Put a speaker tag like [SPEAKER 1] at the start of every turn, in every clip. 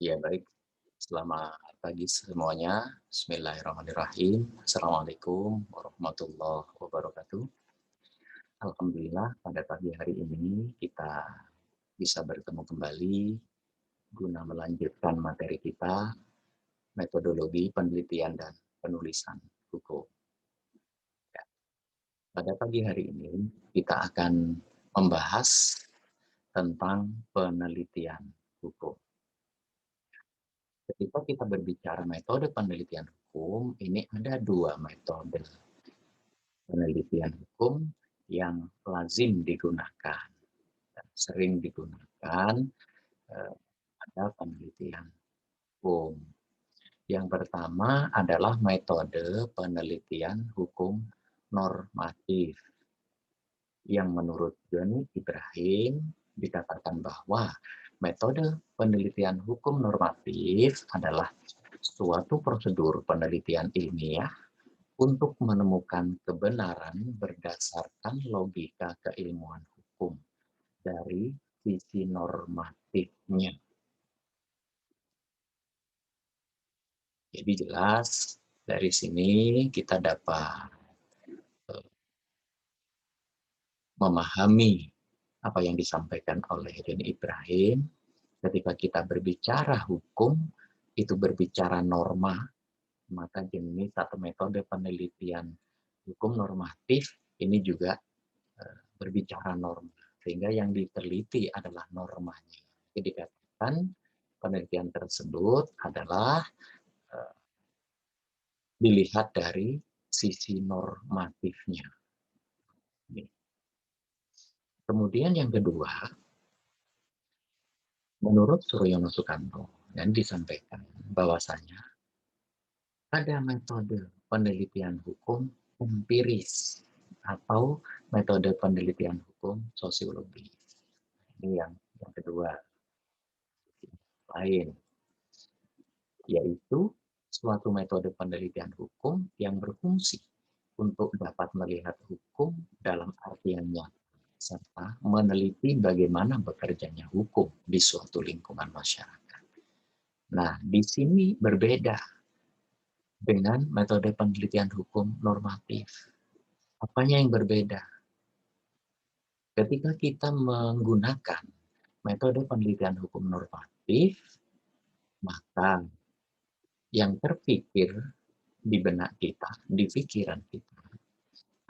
[SPEAKER 1] Ya baik, selamat pagi semuanya. Bismillahirrahmanirrahim. Assalamualaikum warahmatullahi wabarakatuh. Alhamdulillah pada pagi hari ini kita bisa bertemu kembali guna melanjutkan materi kita, metodologi penelitian dan penulisan buku. Ya, pada pagi hari ini kita akan membahas tentang penelitian hukum. Ketika kita berbicara metode penelitian hukum, ini ada dua metode penelitian hukum yang lazim digunakan dan sering digunakan pada penelitian hukum. Yang pertama adalah metode penelitian hukum normatif yang menurut Joni Ibrahim dikatakan bahwa metode penelitian hukum normatif adalah suatu prosedur penelitian ilmiah untuk menemukan kebenaran berdasarkan logika keilmuan hukum dari sisi normatifnya. Jadi jelas dari sini kita dapat memahami apa yang disampaikan oleh Joni Ibrahim. Ketika kita berbicara hukum, itu berbicara norma, maka jenis atau metode penelitian hukum normatif ini juga berbicara norma. Sehingga yang diteliti adalah normanya. Jadi dikatakan penelitian tersebut adalah dilihat dari sisi normatifnya. Kemudian yang kedua, menurut Suryono Sukanto dan disampaikan bahwasanya ada metode penelitian hukum empiris atau metode penelitian hukum sosiologi. Ini yang kedua lain, yaitu suatu metode penelitian hukum yang berfungsi untuk dapat melihat hukum dalam artian nyata serta meneliti bagaimana bekerjanya hukum di suatu lingkungan masyarakat. Nah, di sini berbeda dengan metode penelitian hukum normatif. Apanya yang berbeda? Ketika kita menggunakan metode penelitian hukum normatif, maka yang terpikir di benak kita, di pikiran kita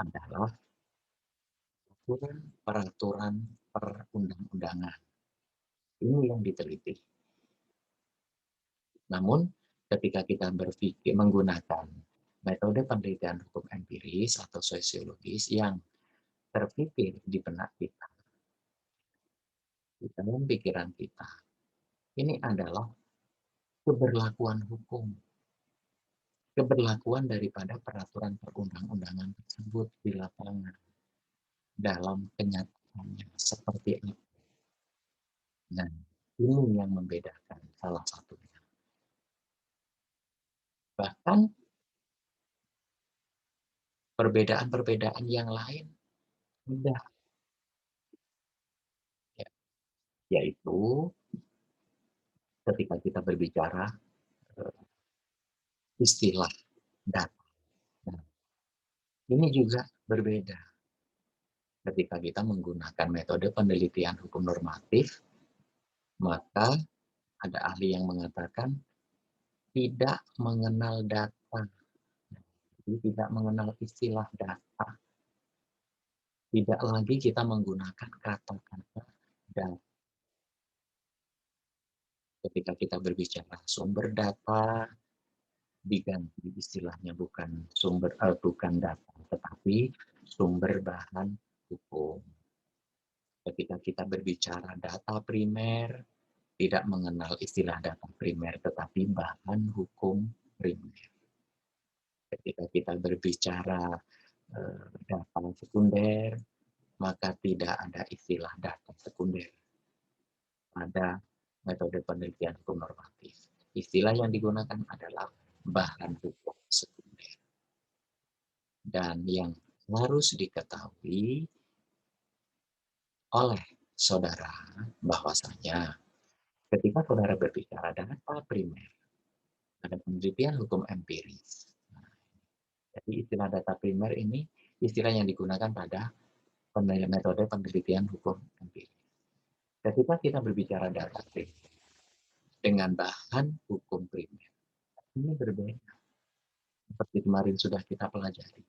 [SPEAKER 1] adalah peraturan perundang-undangan. Ini yang diteliti. Namun, ketika kita berpikir menggunakan metode penelitian hukum empiris atau sosiologis yang terpikir di benak kita, di dalam pikiran kita, ini adalah keberlakuan hukum, keberlakuan daripada peraturan perundang-undangan tersebut di lapangan dalam kenyataannya seperti apa. Nah, ini yang membedakan salah satunya. Bahkan perbedaan-perbedaan yang lain mudah, ya, yaitu ketika kita berbicara istilah data. Nah, ini juga berbeda ketika kita menggunakan metode penelitian hukum normatif, maka ada ahli yang mengatakan tidak mengenal data, jadi tidak mengenal istilah data, tidak lagi kita menggunakan kata-kata data. Ketika kita berbicara sumber data, diganti istilahnya bukan data, tetapi sumber bahan hukum. Ketika kita berbicara data primer, tidak mengenal istilah data primer, tetapi bahan hukum primer. Ketika kita berbicara data sekunder, maka tidak ada istilah data sekunder pada metode penelitian hukum normatif. Istilah yang digunakan adalah bahan hukum sekunder. Dan yang harus diketahui oleh saudara bahwasanya Ketika saudara berbicara data primer, ada penelitian hukum empiris. Nah, jadi istilah data primer ini istilah yang digunakan pada metode penelitian hukum empiris. Ketika kita berbicara data primer dengan bahan hukum primer, ini berbeda. Seperti kemarin sudah kita pelajari.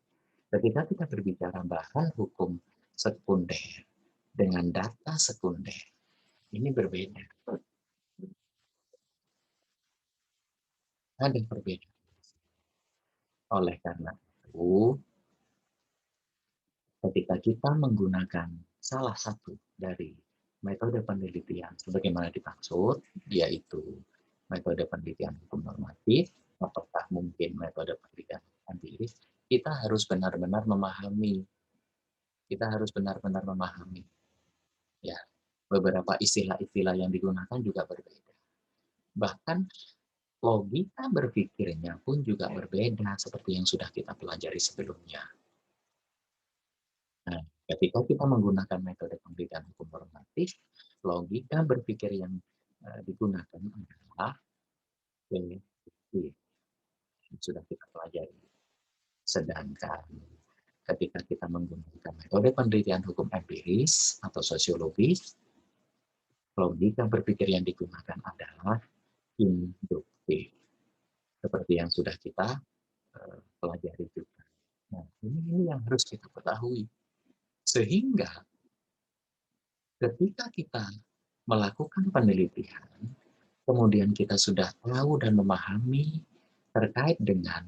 [SPEAKER 1] Ketika kita berbicara bahan hukum sekunder dengan data sekunder, ini berbeda. Ada perbedaan. Oleh karena itu, ketika kita menggunakan salah satu dari metode penelitian sebagaimana dimaksud, yaitu metode penelitian hukum normatif, apakah mungkin metode penelitian empiris, kita harus benar-benar memahami. Kita harus benar-benar memahami. Ya, beberapa istilah-istilah yang digunakan juga berbeda. Bahkan logika berpikirnya pun juga berbeda seperti yang sudah kita pelajari sebelumnya. Nah, ketika kita menggunakan metode penelitian hukum normatif, logika berpikir yang digunakan adalah yang sudah kita pelajari. Sedangkan ketika kita menggunakan metode penelitian hukum empiris atau sosiologis, logika berpikir yang digunakan adalah induktif. Seperti yang sudah kita pelajari juga. Nah, ini yang harus kita ketahui. Sehingga ketika kita melakukan penelitian, kemudian kita sudah tahu dan memahami terkait dengan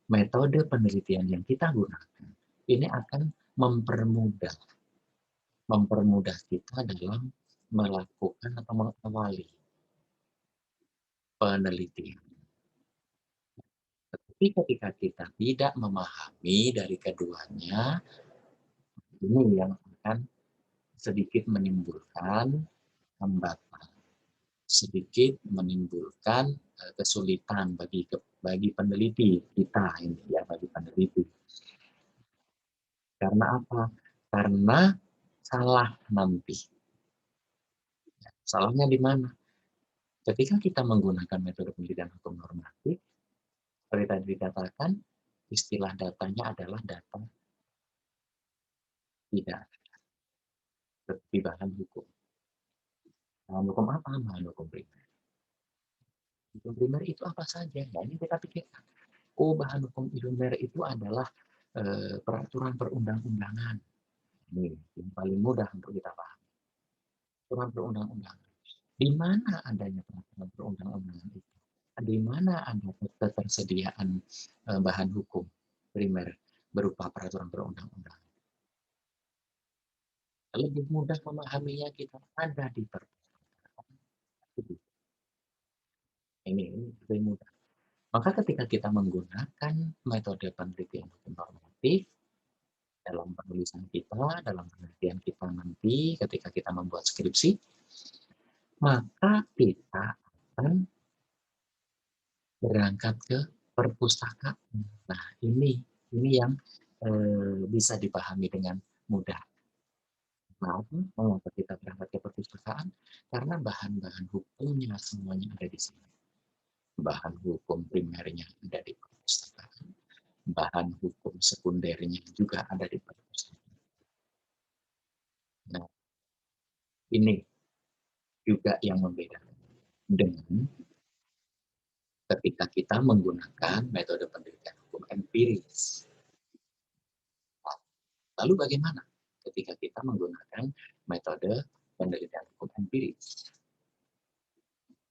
[SPEAKER 1] metode penelitian yang kita gunakan, ini akan mempermudah kita dalam melakukan atau mengawali penelitian. Tapi ketika kita tidak memahami dari keduanya, ini yang akan sedikit menimbulkan hambatan, sedikit menimbulkan kesulitan bagi peneliti kita ini ya, bagi peneliti. Karena apa? Karena salah nanti. Salahnya di mana? Ketika kita menggunakan metode penelitian hukum normatif, seperti tadi dikatakan, istilah datanya adalah data tidak seperti bahan hukum. Bahan hukum apa? Bahan hukum primer. Hukum primer itu apa saja? Nah, ini kita pikirkan. Oh, bahan hukum primer itu adalah peraturan perundang-undangan. Ini yang paling mudah untuk kita pahami. Peraturan perundang-undangan. Di mana adanya peraturan perundang-undangan itu? Di mana ada ketersediaan bahan hukum primer berupa peraturan perundang-undangan? Lebih mudah memahaminya kita ada di perpustakaan. Ini lebih mudah. Maka ketika kita menggunakan metode penelitian hukum normatif dalam penulisan kita, dalam penelitian kita nanti ketika kita membuat skripsi, maka kita akan berangkat ke perpustakaan. Nah, ini yang bisa dipahami dengan mudah. Mengapa kita berangkat ke perpustakaan? Karena bahan-bahan hukumnya semuanya ada di sini. Bahan hukum primernya ada di perpustakaan. Bahan hukum sekundernya juga ada di perpustakaan. Nah, ini juga yang membedakan dengan ketika kita menggunakan metode penelitian hukum empiris. Lalu bagaimana ketika kita menggunakan metode penelitian hukum empiris?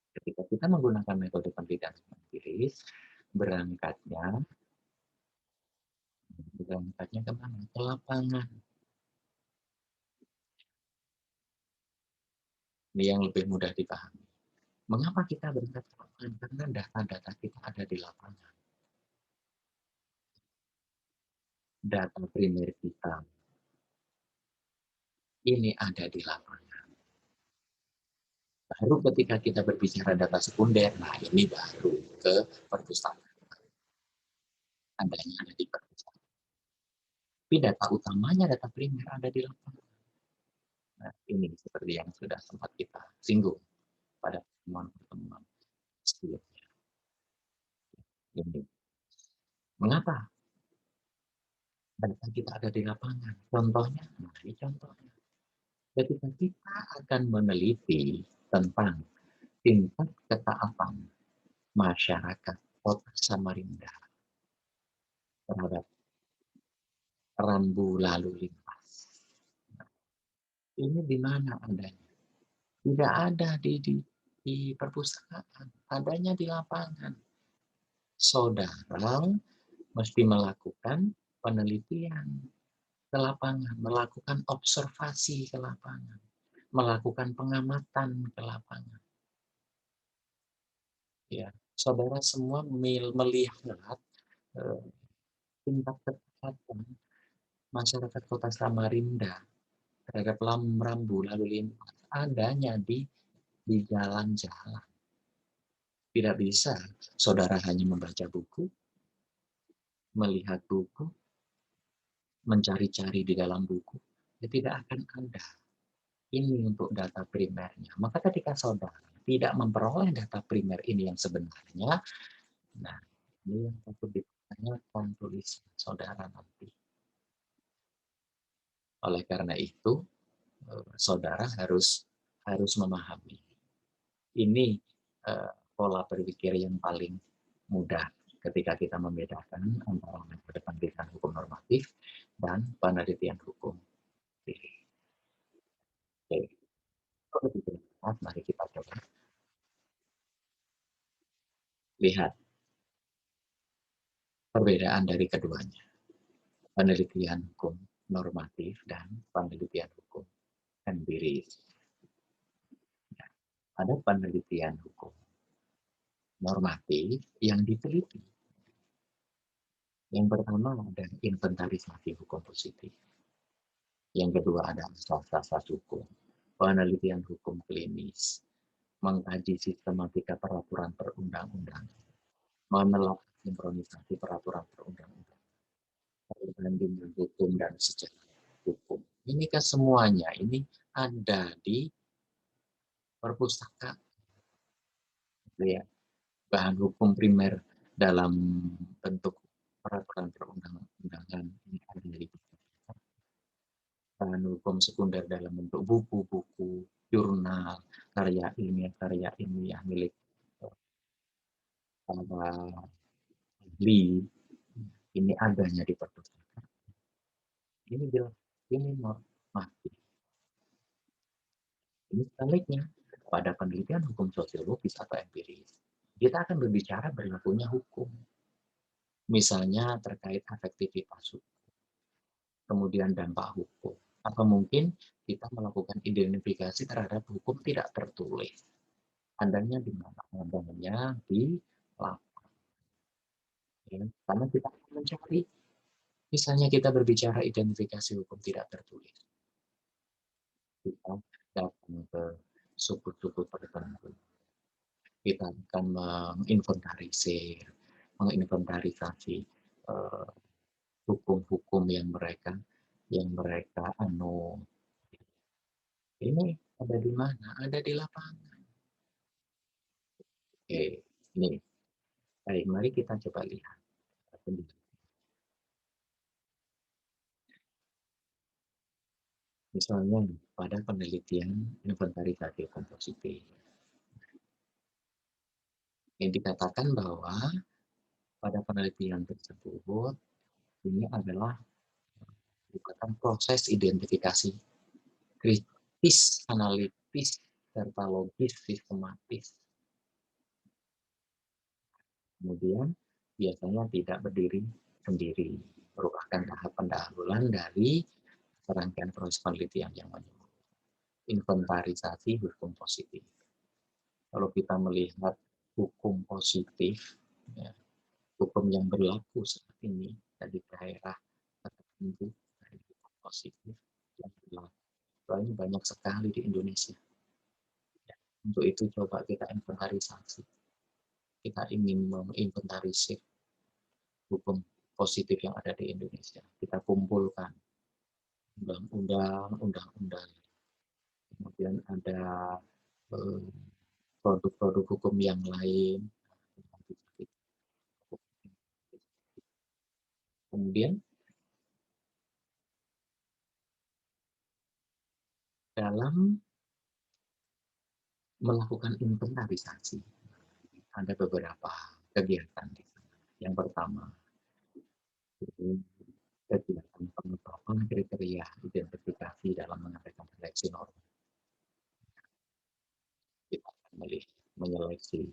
[SPEAKER 1] Ketika kita menggunakan metode penelitian hukum empiris, berangkatnya kemana? Ke lapangan. Ini yang lebih mudah dipahami. Mengapa kita berangkat ke lapangan? Karena data-data kita ada di lapangan. Data primer kita ini ada di lapangan. Baru ketika kita berbicara data sekunder, nah ini baru ke perpustakaan. Adanya ada di perpustakaan. Tapi data utamanya, data primer ada di lapangan. Nah, ini seperti yang sudah sempat kita singgung pada pertemuan-pertemuan sebelumnya. Ini. Mengapa data kita ada di lapangan? Contohnya, mari contohnya. Ketika kita akan meneliti tentang tingkat ketaatan masyarakat Kota Samarinda terhadap rambu lalu lintas. Ini di mana adanya? Tidak ada di perpustakaan, adanya di lapangan. Saudara mesti melakukan penelitian ke lapangan, melakukan observasi ke lapangan, melakukan pengamatan ke lapangan. Ya, saudara semua melihat tingkat ketaatan masyarakat Kota Samarinda terhadap rambu lalu lintas adanya di jalan-jalan. Tidak bisa saudara hanya membaca buku, melihat buku, mencari-cari di dalam buku. Ya, tidak akan ada. Ini untuk data primernya. Maka ketika saudara tidak memperoleh data primer ini yang sebenarnya, nah ini yang patut ditanyakan tulis saudara nanti. Oleh karena itu, saudara harus memahami. Ini pola berpikir yang paling mudah ketika kita membedakan antara metode penelitian hukum normatif dan penelitian hukum. Oke. Mari kita coba lihat perbedaan dari keduanya. Penelitian hukum normatif dan penelitian hukum empiris. Ada penelitian hukum normatif yang diteliti. Yang pertama ada inventarisasi hukum positif. Yang kedua ada asas-asas hukum. Penelitian hukum klinis. Mengkaji sistematika peraturan perundang-undangan. Menelaah sinkronisasi peraturan perundang-undangan. Perbandingan hukum dan sejarah hukum. Ini kan semuanya ini ada di perpustakaan. Ya. Bahan hukum primer dalam bentuk peraturan perundang-undangan ini ada di bahan hukum sekunder dalam bentuk buku-buku, jurnal, karya ilmiah milik para ahli. Ini adanya di perpustakaan. Ini jelas, ini normatif. Ini sebaliknya, pada penelitian hukum sosiologis atau empiris, kita akan berbicara berlakunya hukum. Misalnya terkait efektivitas hukum, kemudian dampak hukum. Atau mungkin kita melakukan identifikasi terhadap hukum tidak tertulis. Adanya di mana? Adanya di lapangan. Ya, karena kita akan mencari, misalnya kita berbicara identifikasi hukum tidak tertulis. Kita datang ke suku-suku tertentu. Kita akan menginventarisasi hukum-hukum yang mereka anut. Ini ada di mana? Ada di lapangan. Oke, ini. Baik, mari kita coba lihat. Misalnya pada penelitian inventarisasi hukum positif. Yang dikatakan bahwa pada penelitian tersebut ini adalah merupakan proses identifikasi kritis, analitis, serta logis, sistematis. Kemudian biasanya tidak berdiri sendiri, merupakan tahap pendahuluan dari serangkaian proses penelitian yang menyebut inventarisasi hukum positif. Kalau kita melihat hukum positif, ya, hukum yang berlaku saat ini dari daerah tertentu, dari hukum positif yang berlaku, banyak sekali di Indonesia. Ya, untuk itu coba kita inventarisasi. Kita ingin menginventarisir hukum positif yang ada di Indonesia. Kita kumpulkan undang-undang, kemudian ada produk-produk hukum yang lain. Kemudian dalam melakukan inventarisasi, ada beberapa kegiatan di sana. Yang pertama, kegiatan penetapan kriteria identifikasi dalam mengadakan seleksi norma. Kita akan menyeleksi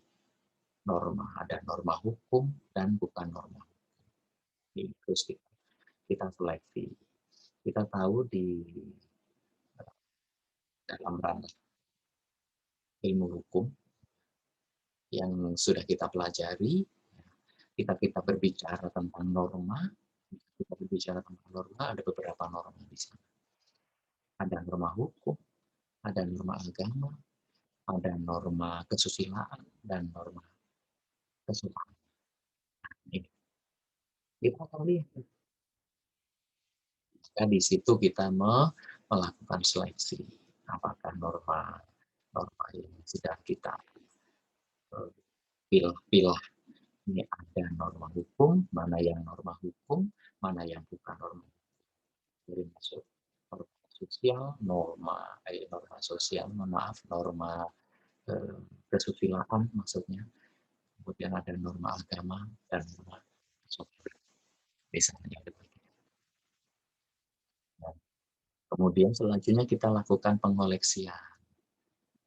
[SPEAKER 1] norma, ada norma hukum dan bukan norma. Terus kita seleksi. Kita tahu di dalam ranah ilmu hukum yang sudah kita pelajari, kita berbicara tentang norma, kita berbicara tentang norma, ada beberapa norma di sana. Ada norma hukum, ada norma agama, ada norma kesusilaan, dan norma kesopanan. Ini kita akan lihat. Maka di situ kita melakukan seleksi. Apakah norma yang sudah kita pilih-pilih ini ada norma hukum, mana yang norma hukum, mana yang bukan norma hukum. Jadi masuk norma sosial, norma sosial, maaf, norma kesusilaan maksudnya. Kemudian ada norma agama dan norma sosial. Misalnya. Kemudian selanjutnya kita lakukan pengoleksian.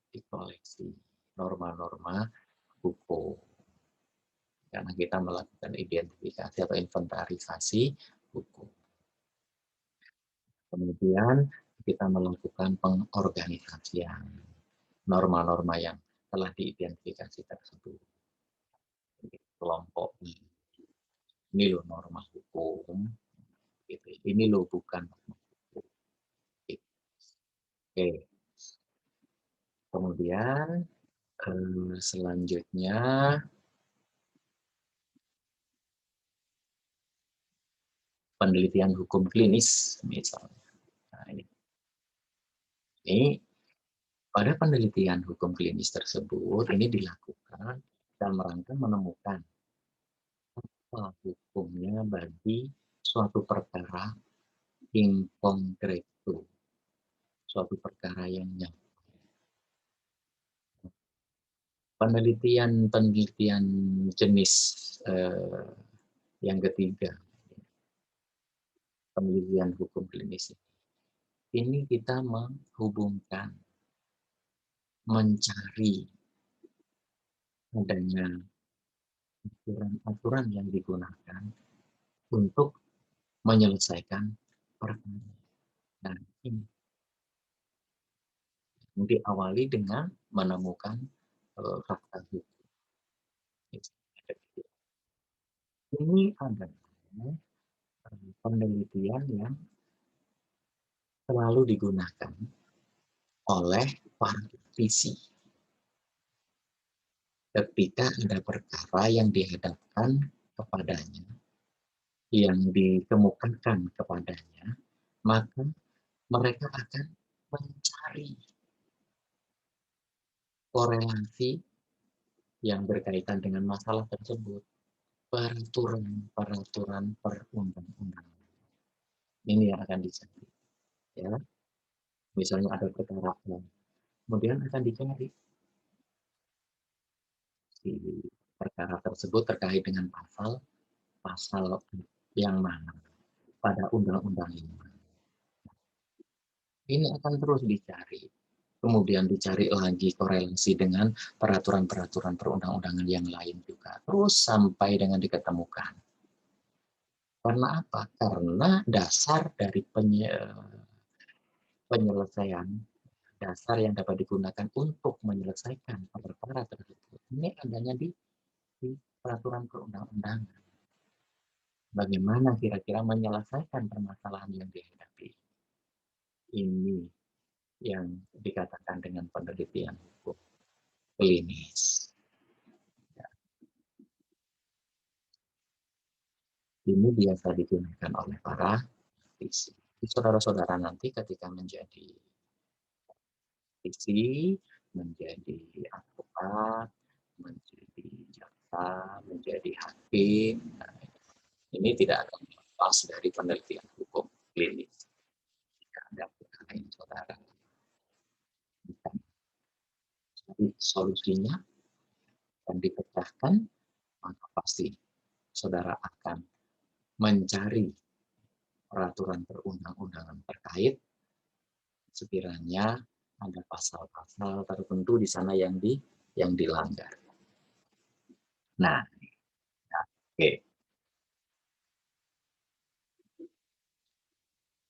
[SPEAKER 1] Dikoleksi norma-norma hukum. Karena kita melakukan identifikasi atau inventarisasi hukum. Kemudian kita melakukan pengorganisasian norma-norma yang telah diidentifikasi tersebut. Kelompok ini loh norma hukum, gitu. Ini loh bukan norma hukum. Oke. Kemudian selanjutnya penelitian hukum klinis misalnya. Nah, ini pada penelitian hukum klinis tersebut ini dilakukan dalam rangka menemukan apa hukumnya bagi suatu perkara in concreto, suatu perkara yang nyata. Penelitian jenis yang ketiga, penelitian hukum klinis ini kita menghubungkan, mencari adanya aturan-aturan yang digunakan untuk menyelesaikan perkara. Nah, ini diawali dengan menemukan fakta hukum. Ini adalah penelitian yang selalu digunakan oleh para praktisi ketika ada perkara yang dihadapkan kepadanya, yang dikemukakan kepadanya, maka mereka akan mencari korelasi yang berkaitan dengan masalah tersebut, peraturan perundang-undangan. Ini yang akan dicari. Ya. Misalnya ada perkara, kemudian akan dicari si perkara tersebut terkait dengan pasal yang mana pada undang-undang ini. Ini akan terus dicari. Kemudian dicari lagi korelasi dengan peraturan-peraturan perundang-undangan yang lain juga. Terus sampai dengan diketemukan. Karena apa? Karena dasar dari penyelesaian, dasar yang dapat digunakan untuk menyelesaikan perkara tersebut, ini adanya di peraturan perundang-undangan. Bagaimana kira-kira menyelesaikan permasalahan yang dihadapi. Ini yang dikatakan dengan penelitian hukum klinis. Ini biasa digunakan oleh para praktisi. Saudara-saudara nanti ketika menjadi praktisi, menjadi advokat, advokat, menjadi jaksa, menjadi hakim. Nah, ini tidak akan lepas dari penelitian hukum klinis. Jika ada perkara yang saudara bukan cari solusinya dan dipecahkan, maka pasti saudara akan mencari peraturan perundang-undangan terkait sekiranya ada pasal-pasal tertentu di sana yang dilanggar. Nah, oke.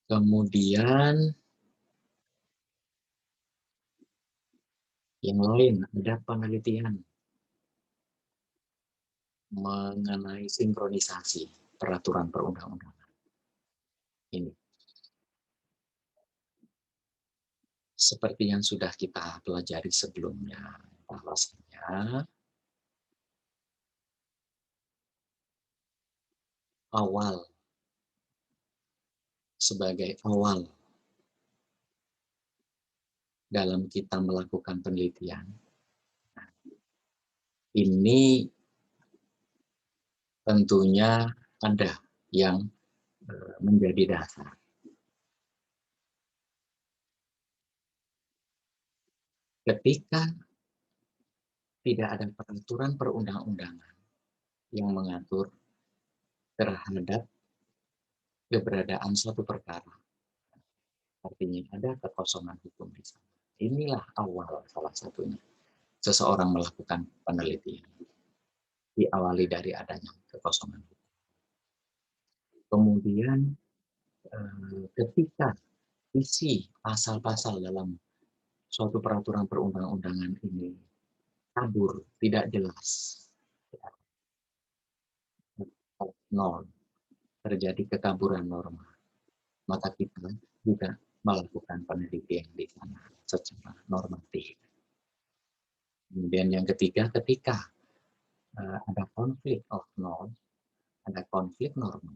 [SPEAKER 1] Kemudian yang lain ada penelitian mengenai sinkronisasi peraturan perundang-undangan. Ini seperti yang sudah kita pelajari sebelumnya, bahwasanya sebagai awal dalam kita melakukan penelitian, ini tentunya ada yang menjadi dasar. Ketika tidak ada peraturan perundang-undangan yang mengatur terhadap keberadaan suatu perkara, artinya ada kekosongan hukum di sana. Inilah awal salah satunya seseorang melakukan penelitian. Diawali dari adanya kekosongan hukum. Kemudian ketika isi pasal-pasal dalam suatu peraturan perundang-undangan ini kabur, tidak jelas, nol, terjadi kekaburan norma, maka kita juga melakukan penelitian di sana secara normatif. Kemudian yang ketiga, ketika ada konflik of norm, ada konflik norma,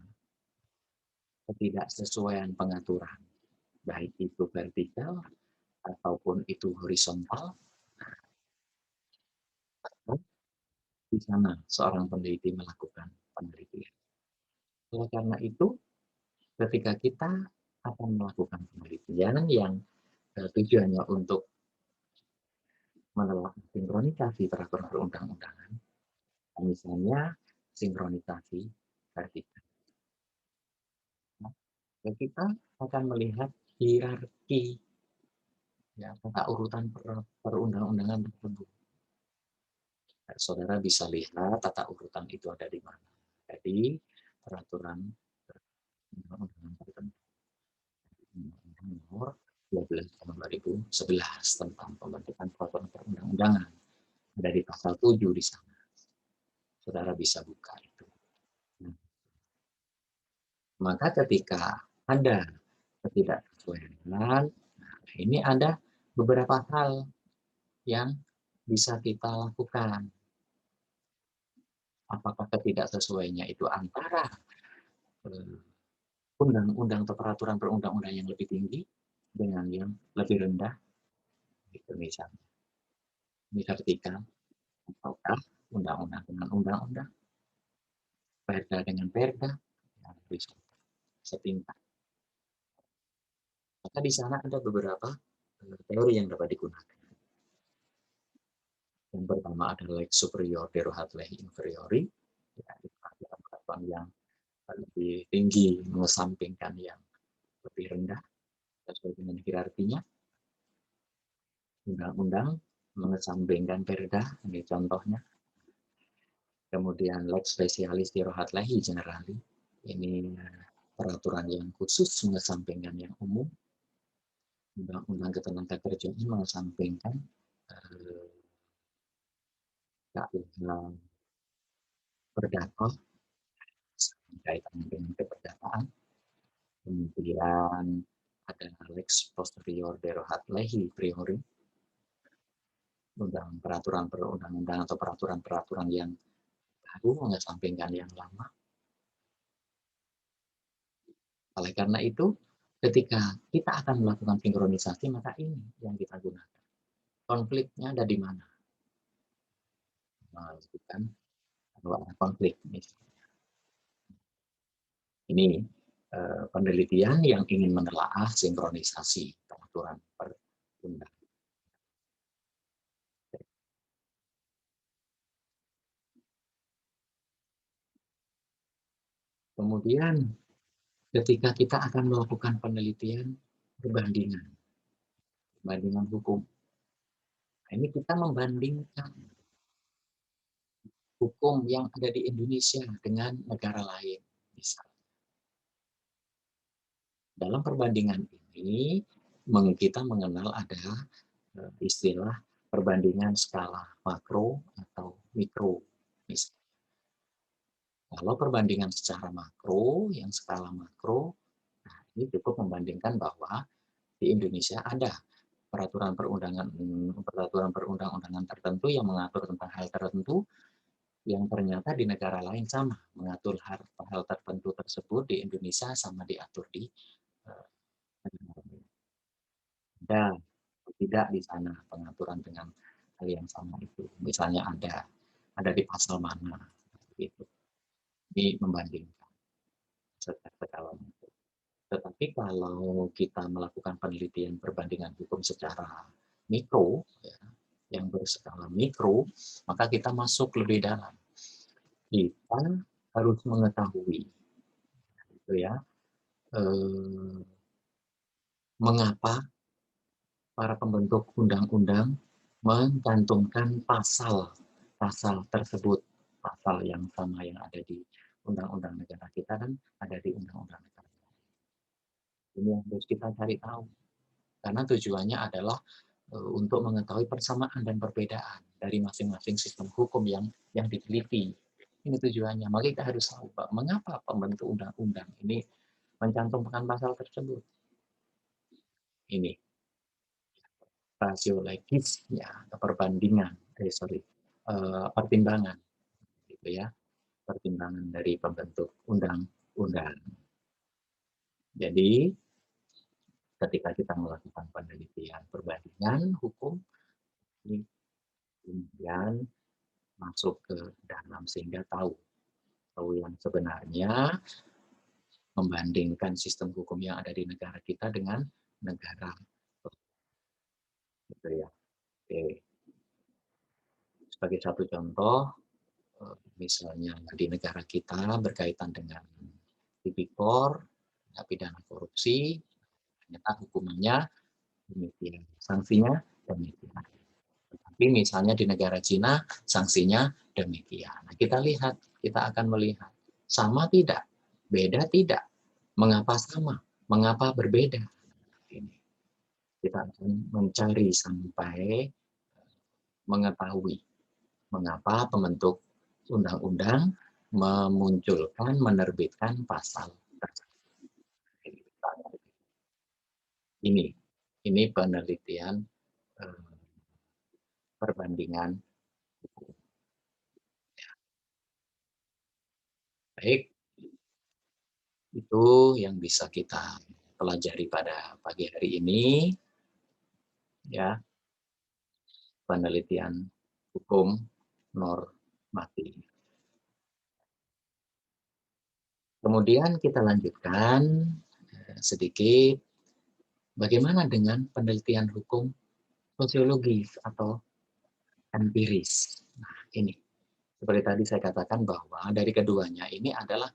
[SPEAKER 1] ketidaksesuaian pengaturan, baik itu vertikal ataupun itu horizontal, di sana seorang peneliti melakukan penelitian. Oleh karena itu, ketika kita akan melakukan penelitian yang tujuannya untuk menelaah sinkronisasi peraturan perundang-undangan, misalnya sinkronisasi vertikal. Nah, kita akan melihat hierarki ya, tata urutan perundang-undangan tersebut. Nah, saudara bisa lihat tata urutan itu ada di mana. Jadi peraturan perundang-undangan tertentu. Undang-Undang Nomor 12 Tahun 2011 tentang pembentukan peraturan perundang-undangan. Ada di pasal 7 di sana. Saudara bisa buka itu. Nah, maka ketika ada ketidaksesuaian, nah ini ada beberapa hal yang bisa kita lakukan. Apakah ketidaksesuaiannya itu antara undang-undang atau peraturan perundang-undangan yang lebih tinggi dengan yang lebih rendah, gitu misalnya. Ini vertikal, ataukah undang-undang dengan undang-undang, perda dengan perda, ya, bisa setingkat. Maka di sana ada beberapa teori yang dapat digunakan. Yang pertama ada lex superior derogat lex inferiori, ya, peraturan yang lebih tinggi mengesampingkan yang lebih rendah sesuai dengan hierarkinya. Undang-undang mengesampingkan perda, ini contohnya. Kemudian lex specialis derogat lex generali, ini peraturan yang khusus mengesampingkan yang umum. Undang-undang ketenagakerjaan mengesampingkan KUH perdata kaitan dengan keperdataan. Kemudian ada lex posterior derogat lex priori, peraturan perundang-undangan atau peraturan-peraturan yang baru mengesampingkan yang lama. Oleh karena itu, ketika kita akan melakukan sinkronisasi, maka ini yang kita gunakan. Konfliknya ada di mana? mengajukan kalau ada konflik. Ini penelitian yang ingin menelaah sinkronisasi peraturan perundang. Kemudian ketika kita akan melakukan penelitian perbandingan hukum, ini kita membandingkan hukum yang ada di Indonesia dengan negara lain. Misal, dalam perbandingan ini kita mengenal ada istilah perbandingan skala makro atau mikro. Misal, kalau perbandingan secara makro, yang skala makro, nah ini cukup membandingkan bahwa di Indonesia ada peraturan perundang-undangan tertentu yang mengatur tentang hal tertentu yang ternyata di negara lain sama mengatur hal tertentu tersebut di Indonesia sama diatur di negara lain. Ada tidak di sana pengaturan dengan hal yang sama itu. Misalnya ada di pasal mana gitu. Ini membandingkan secara makro. Tetapi kalau kita melakukan penelitian perbandingan hukum secara mikro, ya, yang berskala mikro, maka kita masuk lebih dalam. Kita harus mengetahui, gitu ya, mengapa para pembentuk undang-undang mencantumkan pasal tersebut, pasal yang sama yang ada di undang-undang negara kita dan ada di undang-undang negara. Ini yang harus kita cari tahu. Karena tujuannya adalah untuk mengetahui persamaan dan perbedaan dari masing-masing sistem hukum yang diteliti. Ini tujuannya. Maka kita harus tahu, Pak, mengapa pembentuk undang-undang ini mencantumkan pasal tersebut. Ini rasio legisnya atau perbandingan, pertimbangan, gitu ya, pertimbangan dari pembentuk undang-undang. Jadi ketika kita melakukan penelitian perbandingan hukum, ini kemudian masuk ke dalam sehingga tahu yang sebenarnya membandingkan sistem hukum yang ada di negara kita dengan negara gitu ya. Oke. Sebagai satu contoh, misalnya di negara kita berkaitan dengan tipikor, pidana korupsi, ternyata hukumannya demikian, sanksinya demikian. Tapi misalnya di negara Cina, sanksinya demikian. Nah, kita lihat, kita akan melihat, sama tidak? Beda tidak? Mengapa sama? Mengapa berbeda? Ini. Kita akan mencari sampai mengetahui mengapa pembentuk undang-undang memunculkan, menerbitkan pasal tersebut. Ini penelitian perbandingan. Baik, itu yang bisa kita pelajari pada pagi hari ini, ya, penelitian hukum normatif. Kemudian kita lanjutkan sedikit bagaimana dengan penelitian hukum sosiologis atau empiris. Nah, ini seperti tadi saya katakan bahwa dari keduanya ini adalah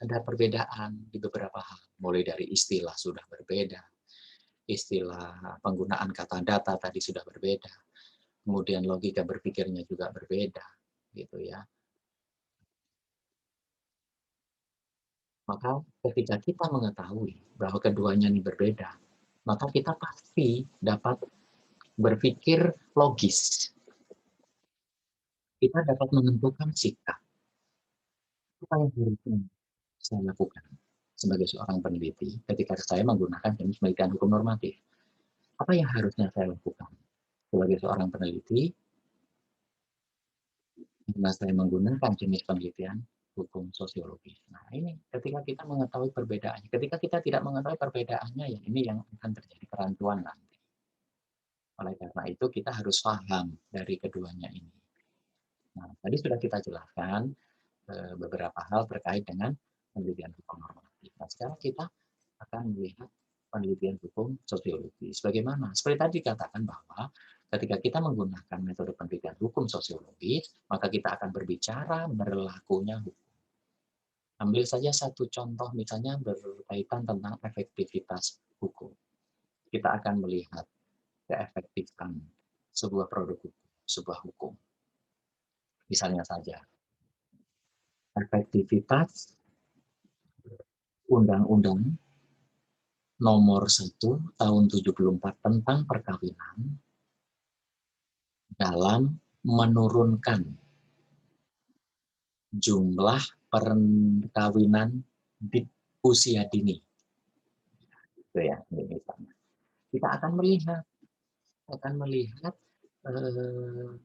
[SPEAKER 1] ada perbedaan di beberapa hal. Mulai dari istilah sudah berbeda, istilah penggunaan kata data tadi sudah berbeda, kemudian logika berpikirnya juga berbeda, gitu ya. Maka ketika kita mengetahui bahwa keduanya ini berbeda, maka kita pasti dapat berpikir logis. Kita dapat menentukan sikap. Apa yang harusnya saya lakukan sebagai seorang peneliti ketika saya menggunakan jenis penelitian hukum normatif? Apa yang harusnya saya lakukan sebagai seorang peneliti karena saya menggunakan jenis penelitian hukum sosiologi. Nah, ini ketika kita mengetahui perbedaannya. Ketika kita tidak mengetahui perbedaannya, ya ini yang akan terjadi kerancuan nanti. Oleh karena itu, kita harus paham dari keduanya ini. Nah, tadi sudah kita jelaskan beberapa hal terkait dengan penelitian hukum normatif. Nah, sekarang kita akan melihat penelitian hukum sosiologis. Bagaimana? Seperti tadi dikatakan bahwa ketika kita menggunakan metode penelitian hukum sosiologis, maka kita akan berbicara berlakunya hukum. Ambil saja satu contoh, misalnya berkaitan tentang efektivitas hukum. Kita akan melihat keefektifan sebuah produk hukum, sebuah hukum. Misalnya saja, efektivitas Undang-Undang Nomor 1 Tahun 74 tentang perkawinan dalam menurunkan jumlah perkawinan di usia dini. Itu ya, misalnya. Kita akan melihat eh,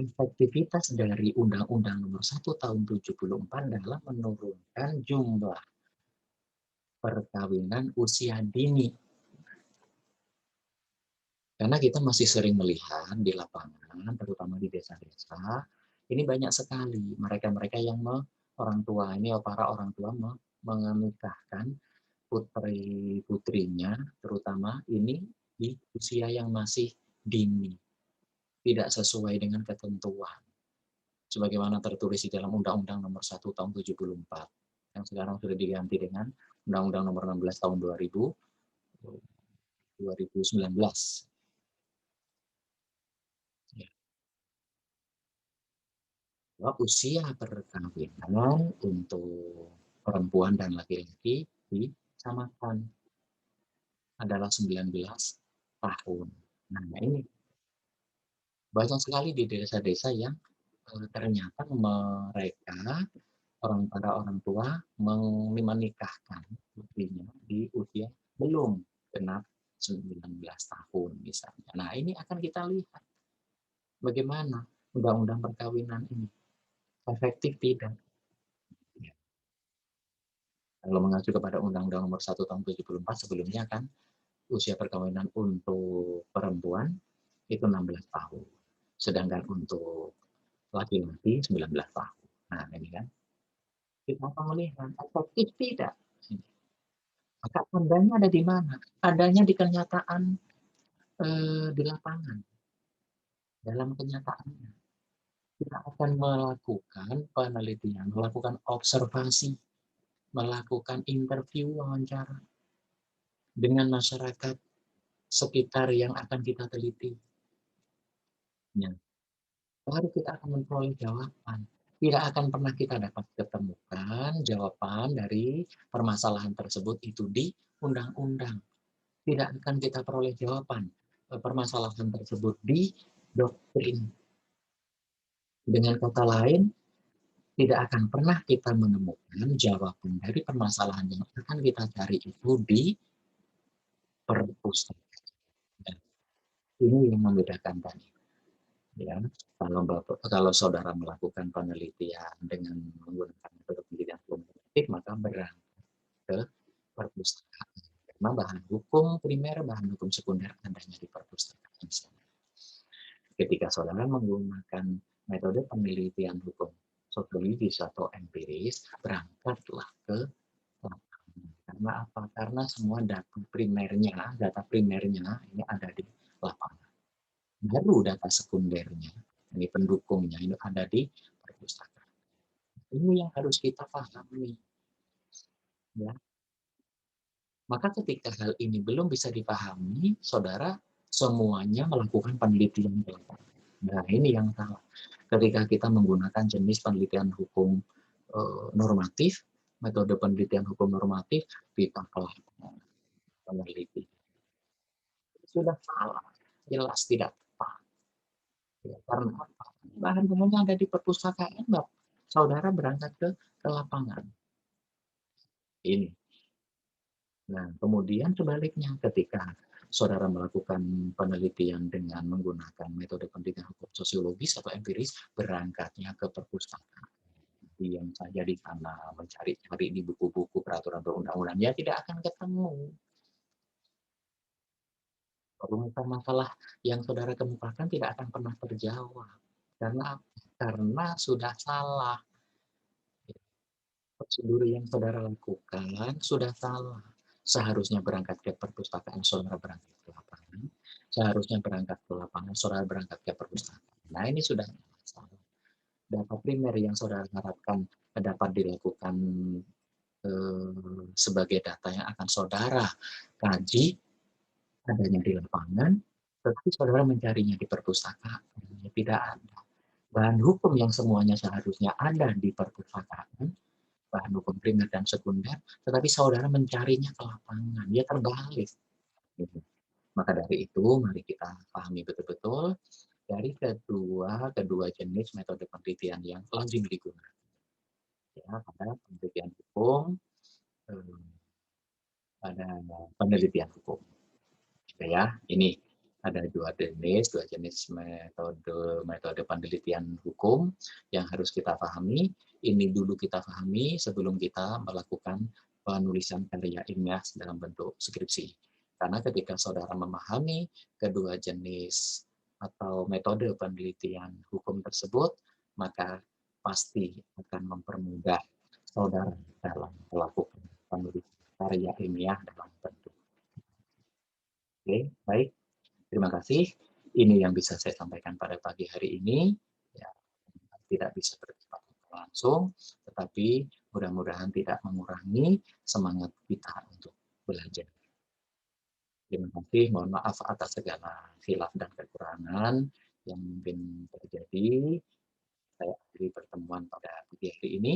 [SPEAKER 1] efektivitas dari Undang-Undang Nomor 1 Tahun 74 dalam menurunkan jumlah perkawinan usia dini. Karena kita masih sering melihat di lapangan, terutama di desa-desa, ini banyak sekali mereka-mereka yang para orang tua menikahkan putri-putrinya, terutama ini di usia yang masih dini, tidak sesuai dengan ketentuan. Sebagaimana tertulis di dalam Undang-Undang Nomor 1 Tahun 74, yang sekarang sudah diganti dengan Undang-Undang Nomor 16 Tahun 2019. Bahwa usia perkawinan untuk perempuan dan laki-laki disamakan adalah 19 tahun. Nah, ini banyak sekali di desa-desa yang ternyata mereka para orang tua menikahkan putrinya di usia belum genap 19 tahun misalnya. Nah, ini akan kita lihat bagaimana undang-undang perkawinan ini efektif tidak. Kalau mengacu kepada Undang-Undang Nomor 1 Tahun 74 sebelumnya kan usia perkawinan untuk perempuan itu 16 tahun. Sedangkan untuk laki-laki 19 tahun. Nah, ini kan kita akan melihat efektif tidak. Maka tandanya ada di mana? Adanya di kenyataan di lapangan. Dalam kenyataannya. Kita akan melakukan penelitian, melakukan observasi, melakukan interview, wawancara dengan masyarakat sekitar yang akan kita teliti. Ya. Baru kita akan memperoleh jawaban. Tidak akan pernah kita dapat ketemukan jawaban dari permasalahan tersebut itu di undang-undang. Tidak akan kita peroleh jawaban permasalahan tersebut di doktrin. Dengan kata lain, tidak akan pernah kita menemukan jawaban dari permasalahan yang akan kita cari itu di perpustakaan. Ini yang membedakan tadi. Ya, kalau saudara melakukan penelitian dengan menggunakan metode penelitian kuantitatif, maka berangkat ke perpustakaan. Karena bahan hukum primer, bahan hukum sekunder adanya di perpustakaan. Ketika saudara menggunakan metode penelitian hukum sosiologis atau empiris, berangkatlah ke lapangan. Karena apa? Karena semua data primernya ini ada di lapangan. Baru data sekundernya, ini pendukungnya, ini ada di perpustakaan. Ini yang harus kita pahami. Ya. Maka ketika hal ini belum bisa dipahami, saudara semuanya melakukan penelitian. Nah, ini yang salah. Ketika kita menggunakan jenis penelitian hukum normatif, metode penelitian hukum normatif, kita peneliti. Sudah salah, jelas tidak tepat. Ya, karena apa? Bahan umumnya ada di perpustakaan, Mbak. Saudara berangkat ke lapangan. Ini. Nah, kemudian sebaliknya ketika saudara melakukan penelitian dengan menggunakan metode penelitian hukum sosiologis atau empiris, berangkatnya ke perpustakaan. Diam saja di sana, mencari-cari di buku-buku peraturan perundang-undangan, ya tidak akan ketemu. Rumusan masalah yang saudara kemukakan tidak akan pernah terjawab. Karena sudah salah. Prosedur yang saudara lakukan sudah salah. Seharusnya berangkat ke perpustakaan, saudara berangkat ke lapangan. Seharusnya berangkat ke lapangan, saudara berangkat ke perpustakaan. Nah, ini sudah salah. Data primer yang saudara harapkan dapat dilakukan sebagai data yang akan saudara kaji adanya di lapangan, tetapi saudara mencarinya di perpustakaan. Tidak ada. Bahan hukum yang semuanya seharusnya ada di perpustakaan, bahan hukum primer dan sekunder, tetapi saudara mencarinya ke lapangan, dia terbalik. Gitu. Maka dari itu, mari kita pahami betul-betul dari kedua jenis metode penelitian yang lazim digunakan. Ya, pada penelitian hukum, pada penelitian hukum. Gitu ya, ini ada dua jenis metode penelitian hukum yang harus kita pahami. Ini dulu kita pahami sebelum kita melakukan penulisan karya ilmiah dalam bentuk skripsi. Karena ketika saudara memahami kedua jenis atau metode penelitian hukum tersebut, maka pasti akan mempermudah saudara dalam melakukan penulisan karya ilmiah dalam bentuk. Oke, baik. Terima kasih. Ini yang bisa saya sampaikan pada pagi hari ini. Ya, tidak bisa berdebat langsung, tetapi mudah-mudahan tidak mengurangi semangat kita untuk belajar. Terima kasih. Mohon maaf atas segala khilaf dan kekurangan yang mungkin terjadi. Saya akhiri pertemuan pada pagi hari ini,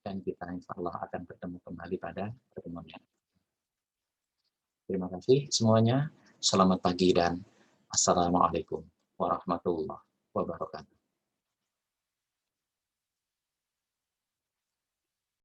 [SPEAKER 1] dan kita insya Allah akan bertemu kembali pada pertemuan yang. Terima kasih semuanya. Selamat pagi dan Assalamualaikum warahmatullahi wabarakatuh.